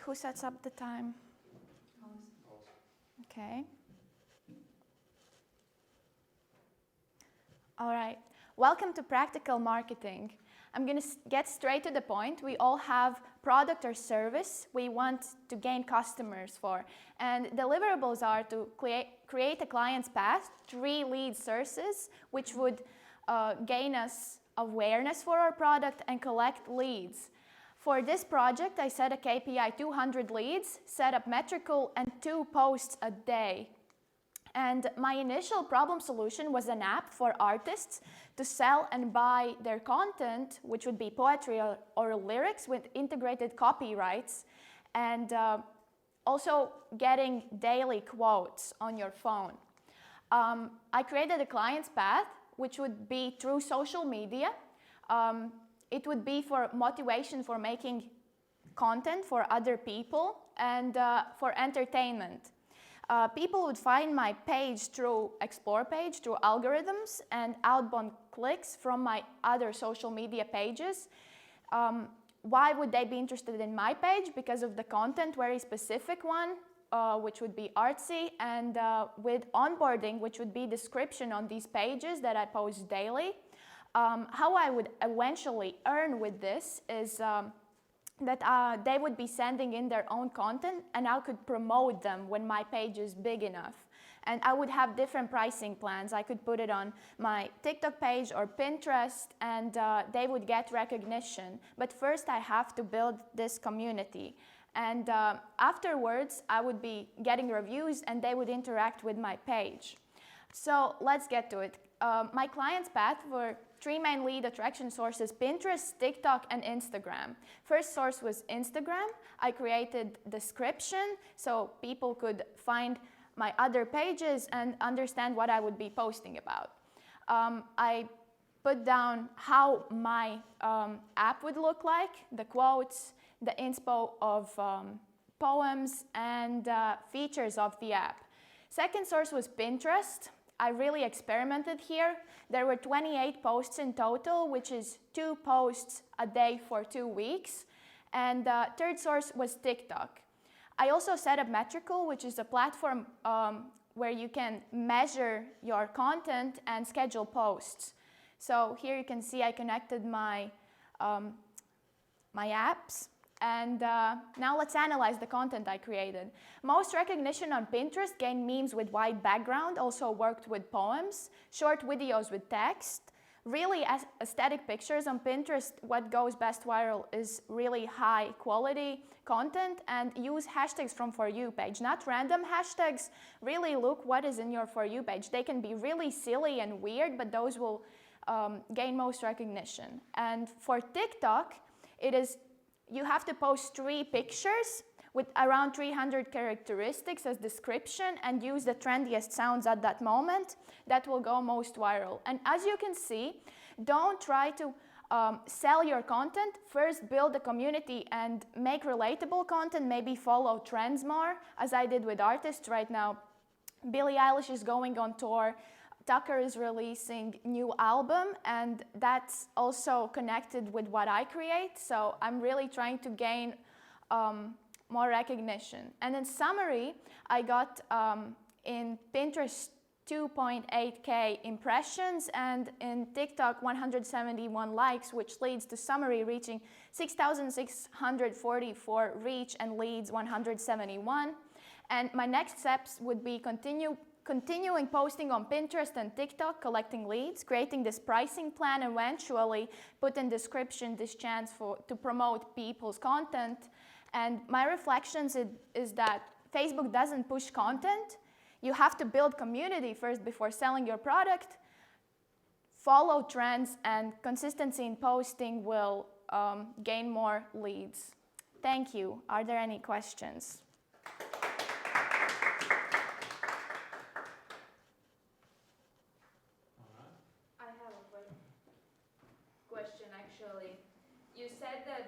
Who sets up the time? Okay. All right. Welcome to Practical Marketing. I'm going to get straight to the point. We all have product or service we want to gain customers for. And deliverables are to create a client's path, 3 lead sources, which would gain us awareness for our product and collect leads. For this project, I set a KPI 200 leads, set up metrical, and 2 posts a day. And my initial problem solution was an app for artists to sell and buy their content, which would be poetry or lyrics with integrated copyrights, and also getting daily quotes on your phone. I created a client's path, which would be through social media. It would be for motivation for making content for other people and for entertainment. People would find my page through Explore page, through algorithms and outbound clicks from my other social media pages. Why would they be interested in my page? Because of the content, very specific one, which would be artsy, and with onboarding, which would be description on these pages that I post daily. How I would eventually earn with this is that they would be sending in their own content, and I could promote them when my page is big enough. And I would have different pricing plans. I could put it on my TikTok page or Pinterest, and they would get recognition. But first, I have to build this community. And afterwards, I would be getting reviews, and they would interact with my page. So let's get to it. My client's path were 3 main lead attraction sources: Pinterest, TikTok, and Instagram. First source was Instagram. I created description so people could find my other pages and understand what I would be posting about. I put down how my app would look like, the quotes, the inspo of poems, and features of the app. Second source was Pinterest. I really experimented here. There were 28 posts in total, which is 2 posts a day for 2 weeks. And third source was TikTok. I also set up Metrical, which is a platform where you can measure your content and schedule posts. So here you can see I connected my apps. And now let's analyze the content I created. Most recognition on Pinterest gained memes with white background, also worked with poems, short videos with text. Really aesthetic pictures on Pinterest. What goes best viral is really high quality content, and use hashtags from For You page, not random hashtags. Really look what is in your For You page. They can be really silly and weird, but those will gain most recognition. And for TikTok, you have to post 3 pictures with around 300 characteristics as description and use the trendiest sounds at that moment. That will go most viral. And as you can see, don't try to sell your content. First, build a community and make relatable content. Maybe follow trends more, as I did with artists right now. Billie Eilish is going on tour. Tucker is releasing new album, and that's also connected with what I create. So I'm really trying to gain more recognition. And in summary, I got in Pinterest 2.8K impressions, and in TikTok 171 likes, which leads to summary reaching 6,644 reach and leads 171. And my next steps would be continuing posting on Pinterest and TikTok, collecting leads, creating this pricing plan, and eventually put in description this chance to promote people's content. And my reflections is that Facebook doesn't push content. You have to build community first before selling your product. Follow trends, and consistency in posting will gain more leads. Thank you. Are there any questions? You said that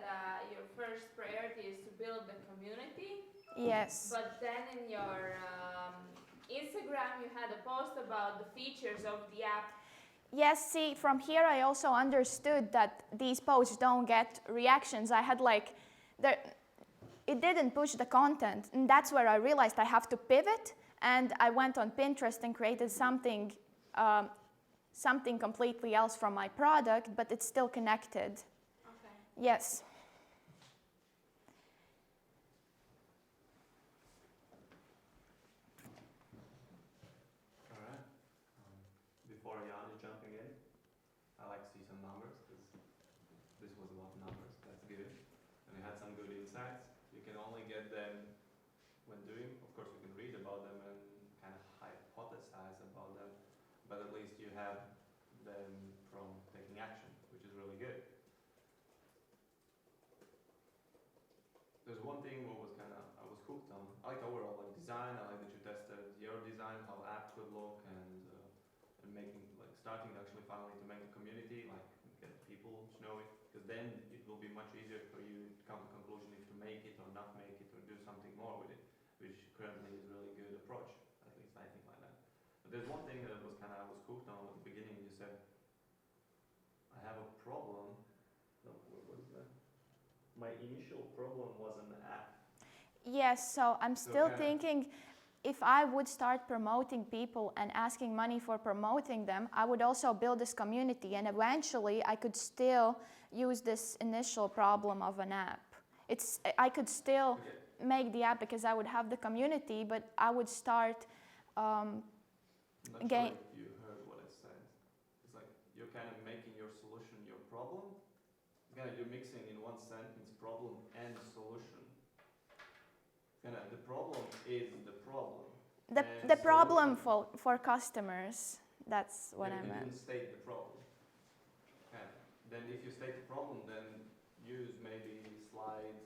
your first priority is to build the community. Yes. But then in your Instagram, you had a post about the features of the app. Yes, see, from here I also understood that these posts don't get reactions. I had it didn't push the content. And that's where I realized I have to pivot. And I went on Pinterest and created something, something completely else from my product, but it's still connected. Okay. Yes. All right. Before Jan is jumping in, I like to see some numbers because this was about numbers. That's good. And we had some good insights. You can only get them when doing. Of course, you can read about them and kind of hypothesize about them, but at least you have them from taking action, which is really good. There's one thing what was kind of I was hooked on. I like the overall like design. I like that you tested your design, how the app could look, and making like starting actually finally to make a community, like get people to know it, because then it will be much easier for you to come to conclusion if to make it or not make it or do something more with it, which currently is a really good approach. At least I think like that. But there's one thing that was kind of I was hooked on at the beginning. You said I have a problem. No, what is that? My initial problem was an app. Yes, so I'm still thinking if I would start promoting people and asking money for promoting them, I would also build this community, and eventually I could still use this initial problem of an app. I could still make the app because I would have the community, but I would start I'm not sure if you heard what I said. It's like you're kind of making your solution your problem. Kind of you're mixing in one sentence problem and solution. Kind of the problem is the problem. The problem for customers. That's what I meant. You didn't state the problem. Then if you state the problem, then use maybe slide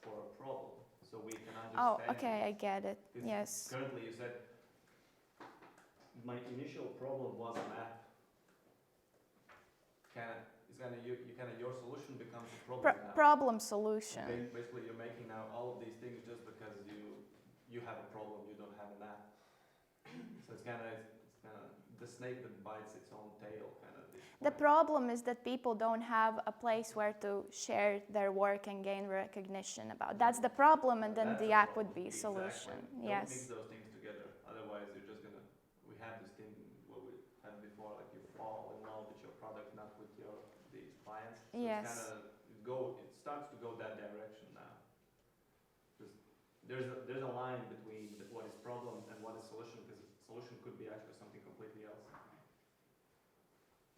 for a problem so we can understand. Oh, okay, I get it. Yes. Currently you said my initial problem was an app. Your solution becomes a problem now. Problem solution. Basically, you're making now all of these things just because you have a problem, you don't have an app. So it's kind of the snake that bites its own tail, kind of. The problem is that people don't have a place where to share their work and gain recognition about. That's the problem, and then the app would be a solution. Exactly. Yes. Don't mix those things together. Otherwise, you're just gonna. We have this thing what we had before, like you fall in love with your product, not with these clients. So yes. It starts to go that direction now. There's a line between what is problem and what is solution, because solution could be actually something completely else.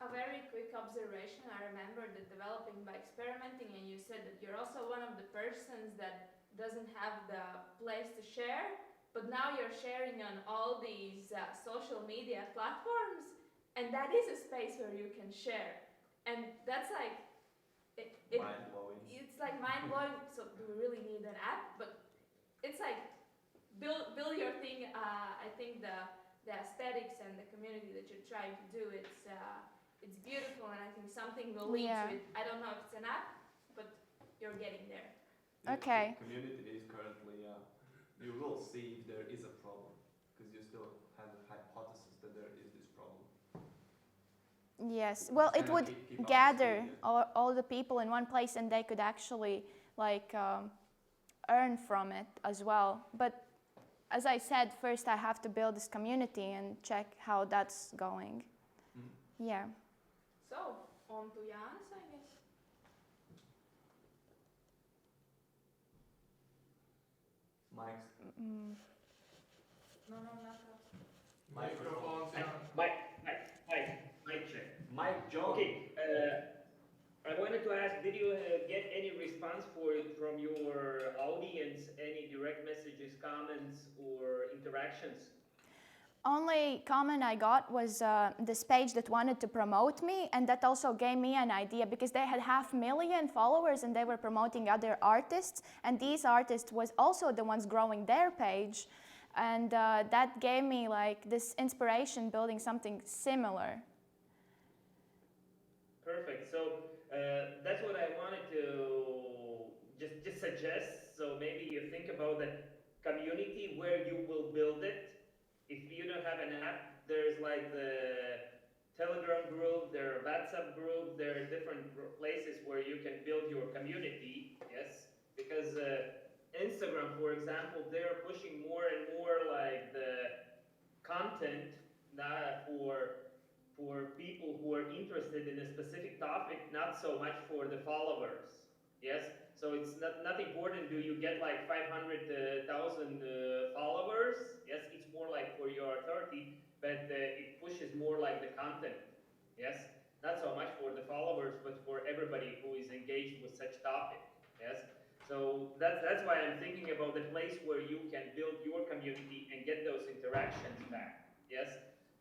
A very quick observation. I remember that developing by experimenting, and you said that you're also one of the persons that doesn't have the place to share, but now you're sharing on all these social media platforms, and that is a space where you can share. And that's like, mind-blowing. It's like mind-blowing. So do we really need an app? But it's like, build your thing. I think the aesthetics and the community that you're trying to do, it's beautiful, and I think something will lead to it. I don't know if it's an app, but you're getting there. Okay. The community is currently, you will see if there is a problem, because you still have the hypothesis that there is this problem. Yes, well, it would gather all the people in one place, and they could actually earn from it as well. But as I said, first I have to build this community and check how that's going. Mm-hmm. Yeah. So, on to Janis, I guess. Mike's. No, not us. Microphones. Mic check. Mike John. Okay, I wanted to ask, did you get any response from your audience, any direct messages, comments, or interactions? Only comment I got was this page that wanted to promote me, and that also gave me an idea because they had 500,000 followers and they were promoting other artists, and these artists was also the ones growing their page, and that gave me like this inspiration building something similar. Perfect. So that's what I wanted to just suggest. So maybe you think about the community where you will build it. If you don't have an app, there's like the Telegram group, there are WhatsApp group, there are different places where you can build your community, yes? Because Instagram, for example, they're pushing more and more like the content not for people who are interested in a specific topic, not so much for the followers. Yes, so it's not important. Do you get like 500,000 followers? Yes, it's more like for your authority, but it pushes more like the content. Yes, not so much for the followers, but for everybody who is engaged with such topic. Yes, so that's why I'm thinking about the place where you can build your community and get those interactions back. Yes,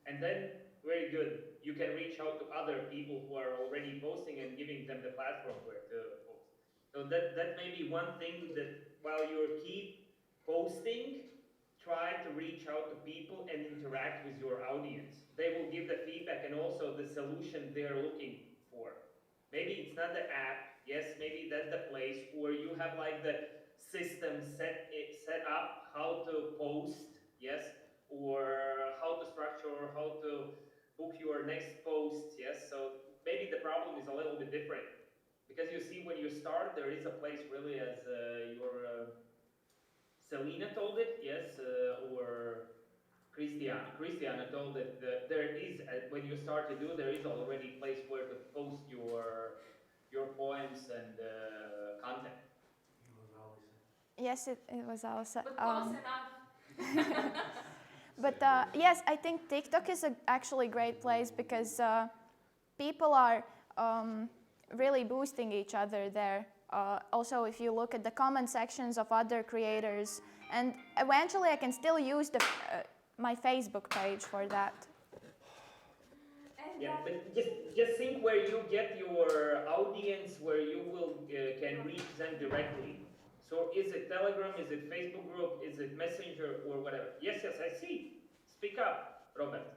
and then very good. You can reach out to other people who are already posting and giving them the platform where to post. So that may be one thing that while you keep posting, try to reach out to people and interact with your audience. They will give the feedback and also the solution they're looking for. Maybe it's not the app. Yes, maybe that's the place, or you have like the system set up how to post. Yes, or how to structure, or how to book your next post. Yes, so maybe the problem is a little bit different because you see when you start, there is a place really as your Selena told it, yes, or Christiana told it that there is when you start to do, there is already a place where to post your poems and content. Yes, it was also. But close enough. But yes, I think TikTok is actually a great place because people are really boosting each other there. Also, if you look at the comment sections of other creators, and eventually I can still use my Facebook page for that. Yeah, but just think where you get your audience, where you will can reach them directly. So is it Telegram? Is it Facebook group? Is it Messenger or whatever? Yes, I see. Speak up, Robert.